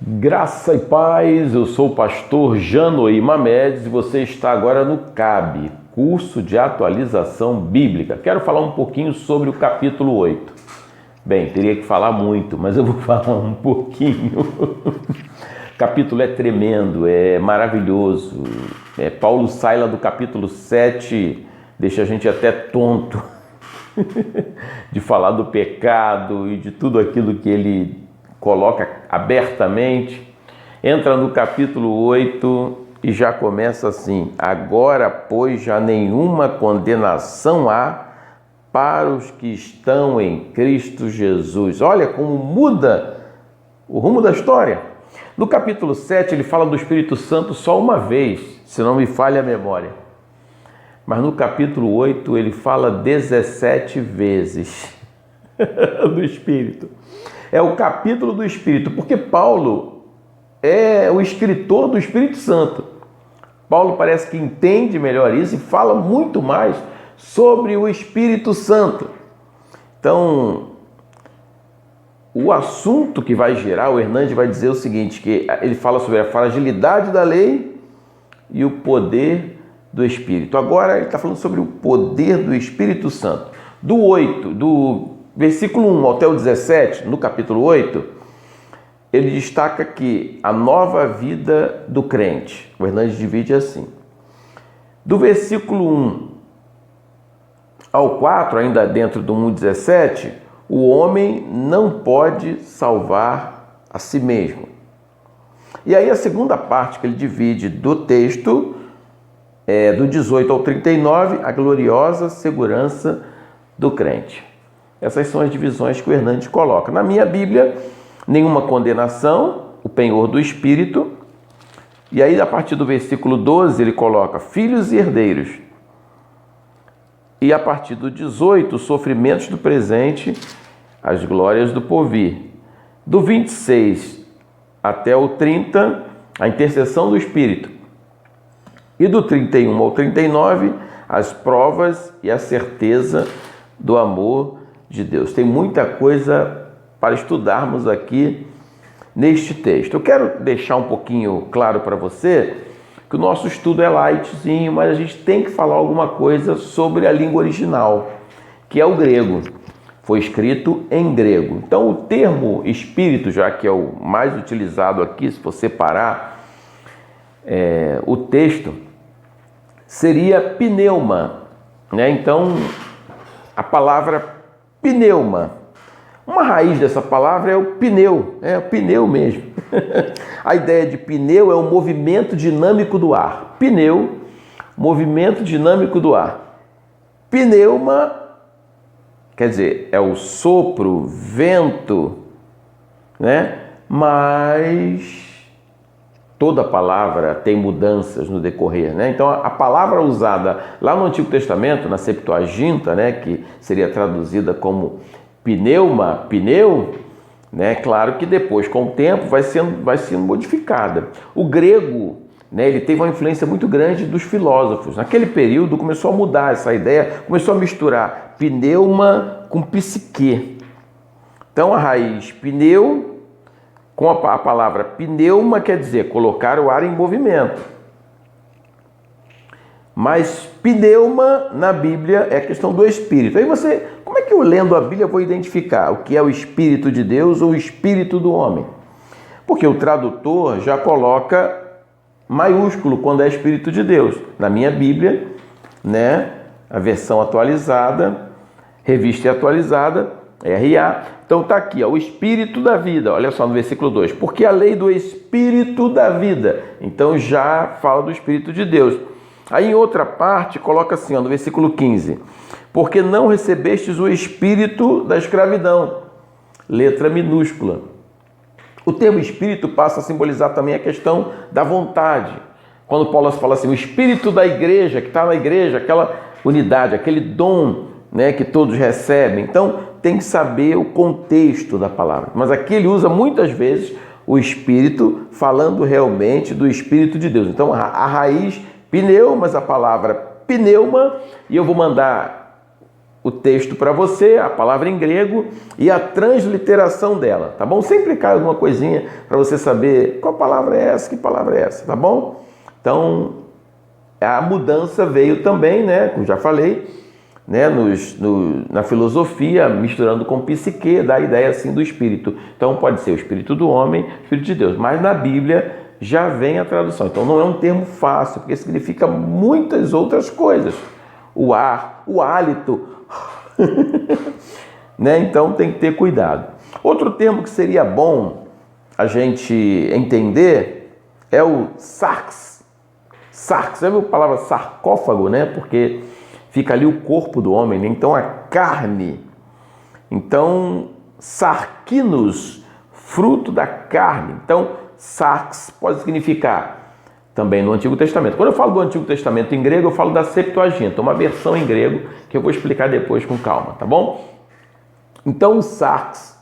Graça e paz, eu sou o pastor Janoí Mamedes e você está agora no CAB, Curso de Atualização Bíblica. Quero falar um pouquinho sobre o capítulo 8. Bem, teria que falar muito, mas eu vou falar um pouquinho. O capítulo é tremendo, é maravilhoso. Paulo sai lá do capítulo 7, deixa a gente até tonto de falar do pecado e de tudo aquilo que ele coloca abertamente. Entra no capítulo 8 e já começa assim: agora, pois, já nenhuma condenação há para os que estão em Cristo Jesus. Olha como muda o rumo da história. No capítulo 7 ele fala do Espírito Santo só uma vez, se não me falha a memória. Mas no capítulo 8 ele fala 17 vezes do Espírito. É o capítulo do Espírito, porque Paulo é o escritor do Espírito Santo. Paulo parece que entende melhor isso e fala muito mais sobre o Espírito Santo. Então, o assunto que vai gerar, o Hernandes vai dizer o seguinte, que ele fala sobre a fragilidade da lei e o poder do Espírito. Agora ele está falando sobre o poder do Espírito Santo. Do versículo 1 até o 17, no capítulo 8, ele destaca que a nova vida do crente, o Hernandes divide assim. Do versículo 1 ao 4, ainda dentro do 1:17, o homem não pode salvar a si mesmo. E aí a segunda parte que ele divide do texto, do 18 ao 39, a gloriosa segurança do crente. Essas são as divisões que o Hernandes coloca. Na minha Bíblia, nenhuma condenação, o penhor do Espírito. E aí, a partir do versículo 12, ele coloca filhos e herdeiros. E a partir do 18, os sofrimentos do presente, as glórias do porvir. Do 26 até o 30, a intercessão do Espírito. E do 31 ao 39, as provas e a certeza do amor de Deus. Tem muita coisa para estudarmos aqui neste texto. Eu quero deixar um pouquinho claro para você que o nosso estudo é lightzinho, mas a gente tem que falar alguma coisa sobre a língua original, que é o grego. Foi escrito em grego. Então, o termo espírito, já que é o mais utilizado aqui, se você parar o texto, seria pneuma, né? Então, a palavra pneuma, uma raiz dessa palavra é o pneu mesmo. A ideia de pneu é o movimento dinâmico do ar. Pneu, movimento dinâmico do ar. Pneuma, quer dizer, é o sopro, vento, né? Mas toda palavra tem mudanças no decorrer, né? Então, a palavra usada lá no Antigo Testamento, na Septuaginta, né, que seria traduzida como pneuma, pneu, né? Claro que depois, com o tempo, vai sendo modificada. O grego, né, ele teve uma influência muito grande dos filósofos. Naquele período, começou a mudar essa ideia, começou a misturar pneuma com psique. Então, a raiz pneu com a palavra pneuma quer dizer colocar o ar em movimento. Mas pneuma na Bíblia é a questão do Espírito. Aí como é que eu lendo a Bíblia vou identificar o que é o Espírito de Deus ou o Espírito do homem? Porque o tradutor já coloca maiúsculo quando é Espírito de Deus. Na minha Bíblia, né, a versão atualizada, revista e atualizada, RA. Então está aqui, ó, o Espírito da vida. Olha só no versículo 2. Porque a lei do Espírito da vida. Então já fala do Espírito de Deus. Aí em outra parte coloca assim, ó, no versículo 15. Porque não recebestes o Espírito da escravidão. Letra minúscula. O termo Espírito passa a simbolizar também a questão da vontade. Quando Paulo fala assim, o Espírito da igreja, que está na igreja, aquela unidade, aquele dom, né, que todos recebem. Então, tem que saber o contexto da palavra. Mas aqui ele usa muitas vezes o Espírito, falando realmente do Espírito de Deus. Então, a raiz pneu, mas a palavra pneuma, e eu vou mandar o texto para você, a palavra em grego e a transliteração dela, tá bom? Sempre cai alguma coisinha para você saber qual palavra é essa, que palavra é essa, tá bom? Então, a mudança veio também, né, como já falei, né, na filosofia, misturando com psique, dá a ideia assim do espírito. Então, pode ser o espírito do homem, o espírito de Deus, mas na Bíblia já vem a tradução. Então, não é um termo fácil, porque significa muitas outras coisas. O ar, o hálito, né? Então tem que ter cuidado. Outro termo que seria bom a gente entender é o sarx. Sarx, você viu a palavra sarcófago, né? Porque fica ali o corpo do homem, né? Então a carne. Então, sarquinos, fruto da carne. Então, sarx pode significar também no Antigo Testamento. Quando eu falo do Antigo Testamento em grego, eu falo da Septuaginta, uma versão em grego que eu vou explicar depois com calma, tá bom? Então, o sarx,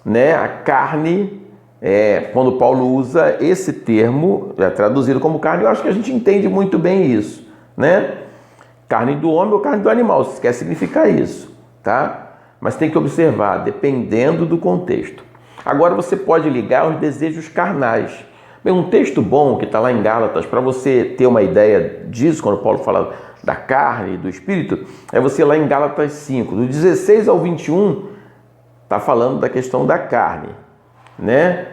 né, a carne, quando Paulo usa esse termo, traduzido como carne, eu acho que a gente entende muito bem isso, né? Carne do homem ou carne do animal, se quer significar isso, tá? Mas tem que observar, dependendo do contexto. Agora você pode ligar os desejos carnais. Bem, um texto bom que está lá em Gálatas, para você ter uma ideia disso, quando Paulo fala da carne e do espírito, é você lá em Gálatas 5, do 16 ao 21, está falando da questão da carne, né?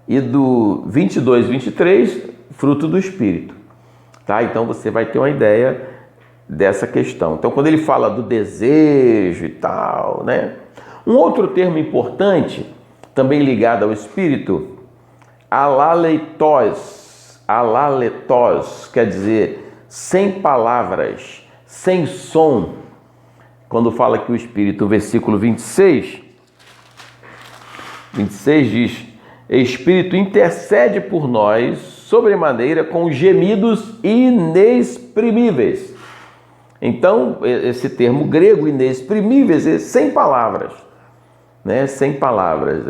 E do 22 e 23, fruto do espírito, tá? Então você vai ter uma ideia dessa questão. Então, quando ele fala do desejo e tal, né? Um outro termo importante, também ligado ao espírito, alaletos, quer dizer, sem palavras, sem som. Quando fala que o Espírito, versículo 26 diz: Espírito intercede por nós, sobremaneira, com gemidos inexprimíveis. Então, esse termo grego, inexprimíveis, é sem palavras, né? Sem palavras,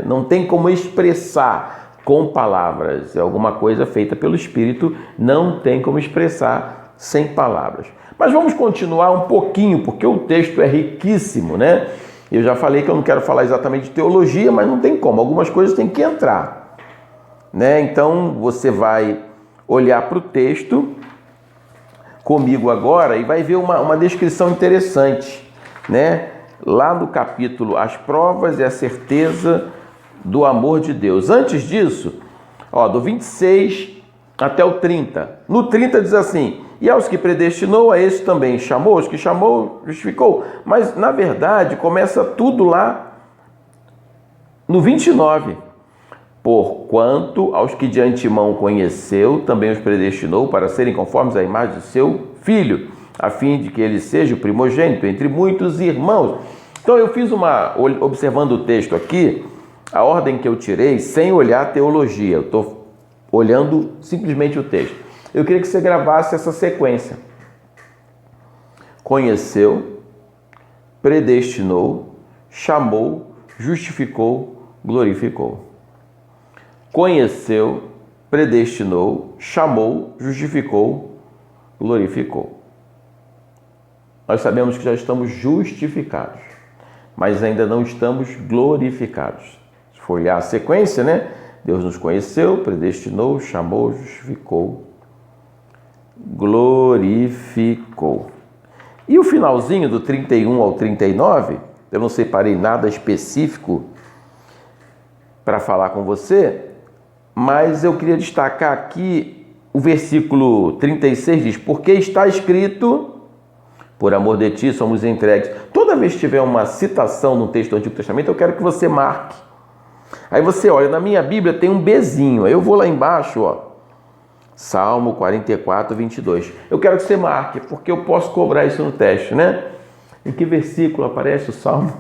não tem como expressar com palavras, é alguma coisa feita pelo Espírito, não tem como expressar sem palavras. Mas vamos continuar um pouquinho, porque o texto é riquíssimo, né? Eu já falei que eu não quero falar exatamente de teologia, mas não tem como, algumas coisas têm que entrar, né? Então você vai olhar para o texto comigo agora e vai ver uma descrição interessante, né? Lá no capítulo As Provas e a Certeza do Amor de Deus. Antes disso, do 26 até o 30. No 30 diz assim: e aos que predestinou, a esses também chamou, os que chamou, justificou. Mas, na verdade, começa tudo lá no 29. Porquanto aos que de antemão conheceu, também os predestinou para serem conformes à imagem do seu Filho, a fim de que ele seja o primogênito entre muitos irmãos. Então, eu fiz observando o texto aqui, a ordem que eu tirei, sem olhar a teologia, eu estou olhando simplesmente o texto. Eu queria que você gravasse essa sequência. Conheceu, predestinou, chamou, justificou, glorificou. Conheceu, predestinou, chamou, justificou, glorificou. Nós sabemos que já estamos justificados, mas ainda não estamos glorificados. Se for olhar a sequência, né? Deus nos conheceu, predestinou, chamou, justificou, glorificou. E o finalzinho do 31 ao 39, eu não separei nada específico para falar com você, mas eu queria destacar aqui o versículo 36 diz: porque está escrito, por amor de ti somos entregues. Toda vez que tiver uma citação no texto do Antigo Testamento, eu quero que você marque. Aí você olha, na minha Bíblia tem um Bzinho, aí eu vou lá embaixo, Salmo 44, 22. Eu quero que você marque, porque eu posso cobrar isso no teste, né? Em que versículo aparece o Salmo?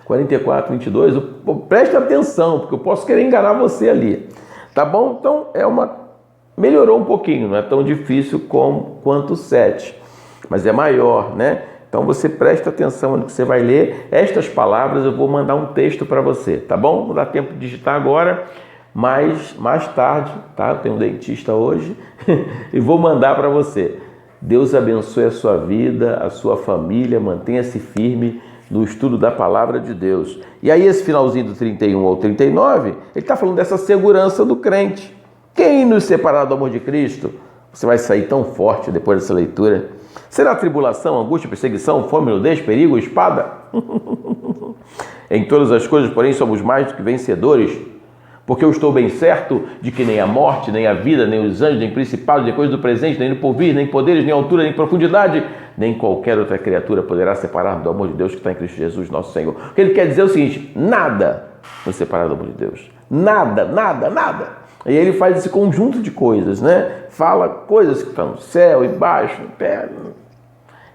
44, 22. Preste atenção, porque eu posso querer enganar você ali. Tá bom? Então, melhorou um pouquinho, não é tão difícil quanto o 7, mas é maior, né? Então você presta atenção no que você vai ler. Estas palavras eu vou mandar um texto para você, tá bom? Não dá tempo de digitar agora, mas mais tarde, tá? Eu tenho um dentista hoje e vou mandar para você. Deus abençoe a sua vida, a sua família, mantenha-se firme no estudo da palavra de Deus. E aí esse finalzinho do 31 ao 39, ele está falando dessa segurança do crente. Quem nos separar do amor de Cristo? Você vai sair tão forte depois dessa leitura. Será tribulação, angústia, perseguição, fome, nudez, perigo, espada? Em todas as coisas, porém, somos mais do que vencedores, porque eu estou bem certo de que nem a morte, nem a vida, nem os anjos, nem principados, nem coisas do presente, nem do porvir, nem poderes, nem altura, nem profundidade, nem qualquer outra criatura poderá separar do amor de Deus que está em Cristo Jesus, nosso Senhor. O que ele quer dizer é o seguinte: nada nos separar do amor de Deus. Nada, nada, nada. E ele faz esse conjunto de coisas, né? Fala coisas que estão no céu, embaixo, no pé.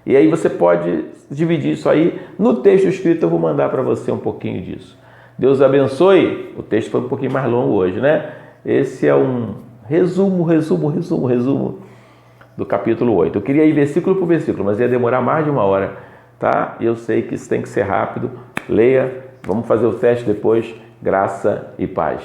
E aí você pode dividir isso aí. No texto escrito eu vou mandar para você um pouquinho disso. Deus abençoe. O texto foi um pouquinho mais longo hoje, né? Esse é um resumo do capítulo 8. Eu queria ir versículo por versículo, mas ia demorar mais de 1 hora, tá? E eu sei que isso tem que ser rápido. Leia, vamos fazer o teste depois. Graça e paz.